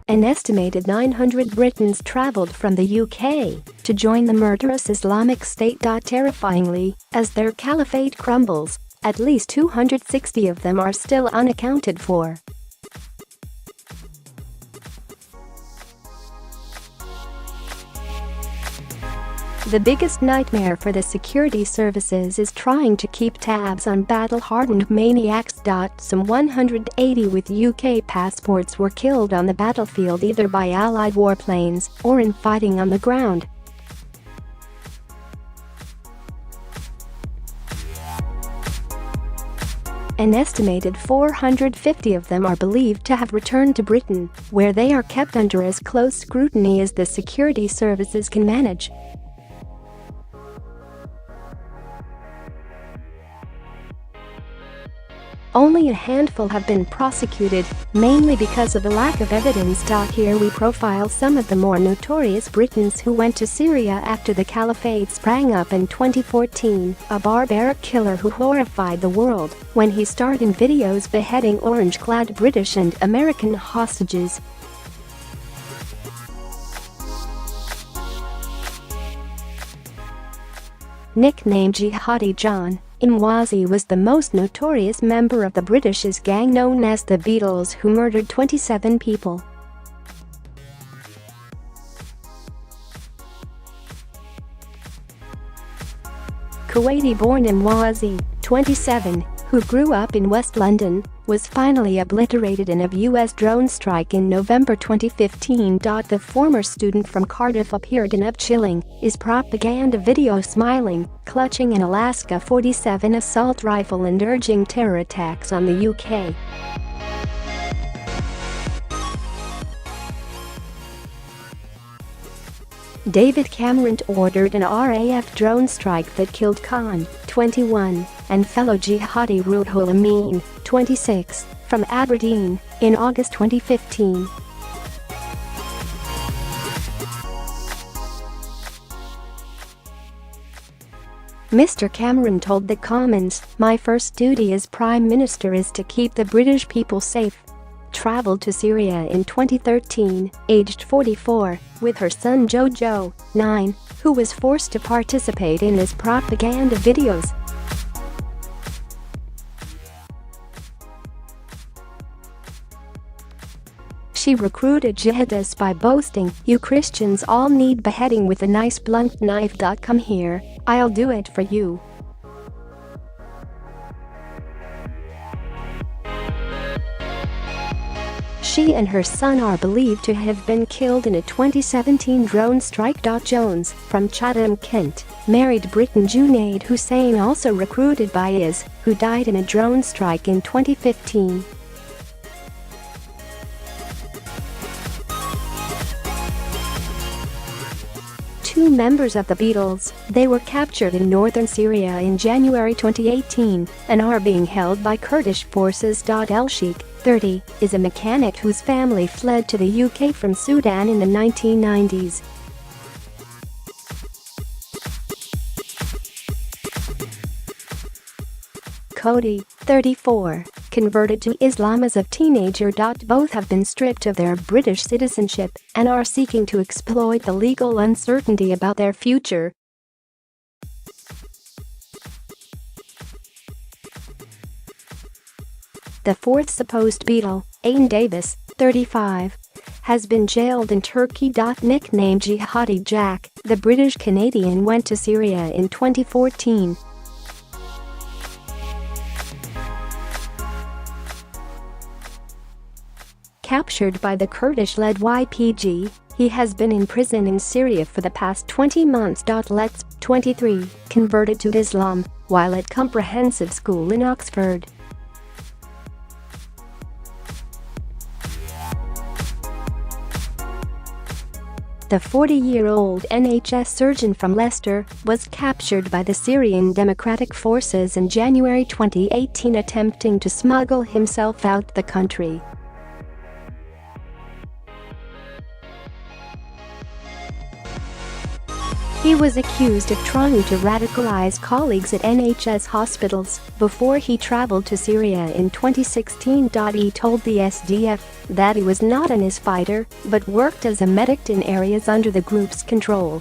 An estimated 900 Britons traveled from the UK to join the murderous Islamic State.Terrifyingly as their caliphate crumbles. At least 260 of them are still unaccounted for. The biggest nightmare for the security services is trying to keep tabs on battle-hardened maniacs.Some 180 with UK passports were killed on the battlefield either by Allied warplanes or in fighting on the ground. An estimated 450 of them are believed to have returned to Britain, where they are kept under as close scrutiny as the security services can manage. Only a handful have been prosecuted, mainly because of the lack of evidence. Here we profile some of the more notorious Britons who went to Syria after the caliphate sprang up in 2014, a barbaric killer who horrified the world when he starred in videos beheading orange-clad British and American hostages. Nicknamed Jihadi John, Imwazi was the most notorious member of the British gang known as the Beatles, who murdered 27 people. Kuwaiti-born Imwazi, 27, who grew up in West London, was finally obliterated in a US drone strike in November 2015. The former student from Cardiff appeared in a chilling his propaganda video smiling, clutching an Alaska 47 assault rifle and urging terror attacks on the UK. David Cameron ordered an RAF drone strike that killed Khan, 21, and fellow jihadi Ruhul Amin, 26, from Aberdeen, in August 2015. Mr. Cameron told the Commons, "My first duty as Prime Minister is to keep the British people safe." Traveled to Syria in 2013, aged 44, with her son Jojo, 9, who was forced to participate in his propaganda videos. She recruited jihadists by boasting, "You Christians all need beheading with a nice blunt knife. Come here, I'll do it for you." She and her son are believed to have been killed in a 2017 drone strike. Jones, from Chatham, Kent, married Briton Junaid Hussain, also recruited by IS, who died in a drone strike in 2015. Two members of the Beatles, they were captured in northern Syria in January 2018 and are being held by Kurdish forces. El Sheikh, 30, is a mechanic whose family fled to the UK from Sudan in the 1990s. Cody, 34, converted to Islam as a teenager. Both have been stripped of their British citizenship and are seeking to exploit the legal uncertainty about their future. The fourth supposed Beatle, Aiden Davis, 35, has been jailed in Turkey. Nicknamed Jihadi Jack, the British-Canadian went to Syria in 2014. Captured by the Kurdish-led YPG, he has been in prison in Syria for the past 20 months. Let's, 23, converted to Islam while at comprehensive school in Oxford. The 40-year-old NHS surgeon from Leicester was captured by the Syrian Democratic Forces in January 2018 attempting to smuggle himself out the country. He was accused of trying to radicalize colleagues at NHS hospitals before he traveled to Syria in 2016. He told the SDF that he was not an IS fighter but worked as a medic in areas under the group's control.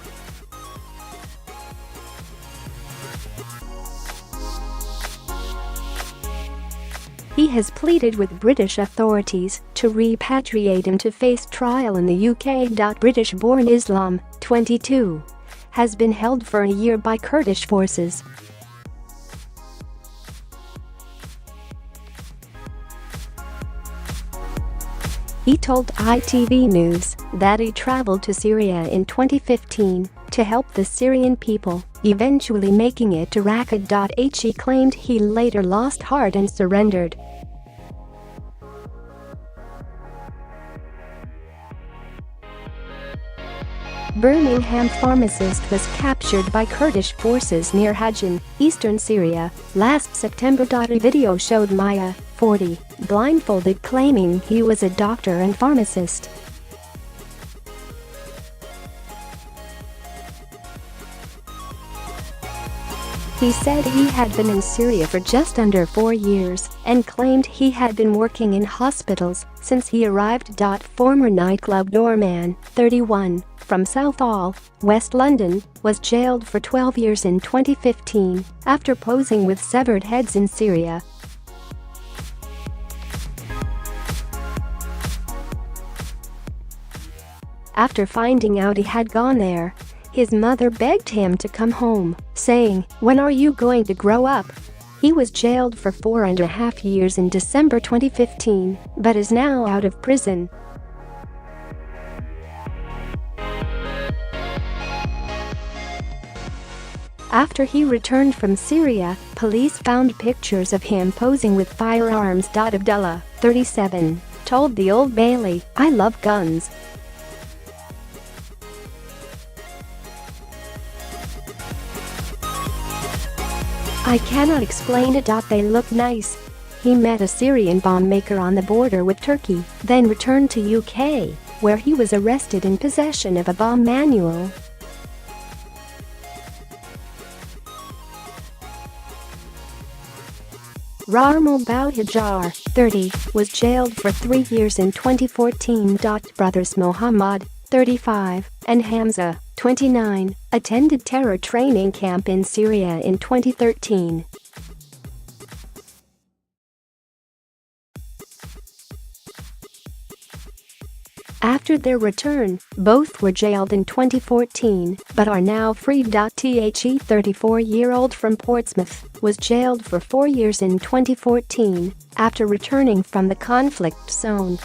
He has pleaded with British authorities to repatriate him to face trial in the UK. British-born Islam, 22, has been held for a year by Kurdish forces. He told ITV News that he traveled to Syria in 2015 to help the Syrian people, eventually making it to Raqqa. He claimed he later lost heart and surrendered. Birmingham pharmacist was captured by Kurdish forces near Hajin, eastern Syria, last September. A video showed Maya, 40, blindfolded, claiming he was a doctor and pharmacist. He said he had been in Syria for just under 4 years and claimed he had been working in hospitals since he arrived. Former nightclub doorman, 31, from Southall, West London, was jailed for 12 years in 2015 after posing with severed heads in Syria. After finding out he had gone there, his mother begged him to come home, saying, "When are you going to grow up?" He was jailed for 4.5 years in December 2015, but is now out of prison. After he returned from Syria, police found pictures of him posing with firearms. Abdullah, 37, told the Old Bailey, "I love guns. I cannot explain it. They look nice." He met a Syrian bomb maker on the border with Turkey, then returned to UK, where he was arrested in possession of a bomb manual. Rarmal Bouhajar, 30, was jailed for 3 years in 2014. Brothers Mohammad, 35, and Hamza, 29, attended terror training camp in Syria in 2013. After their return, both were jailed in 2014 but are now free. The 34-year-old from Portsmouth was jailed for 4 years in 2014 after returning from the conflict zone.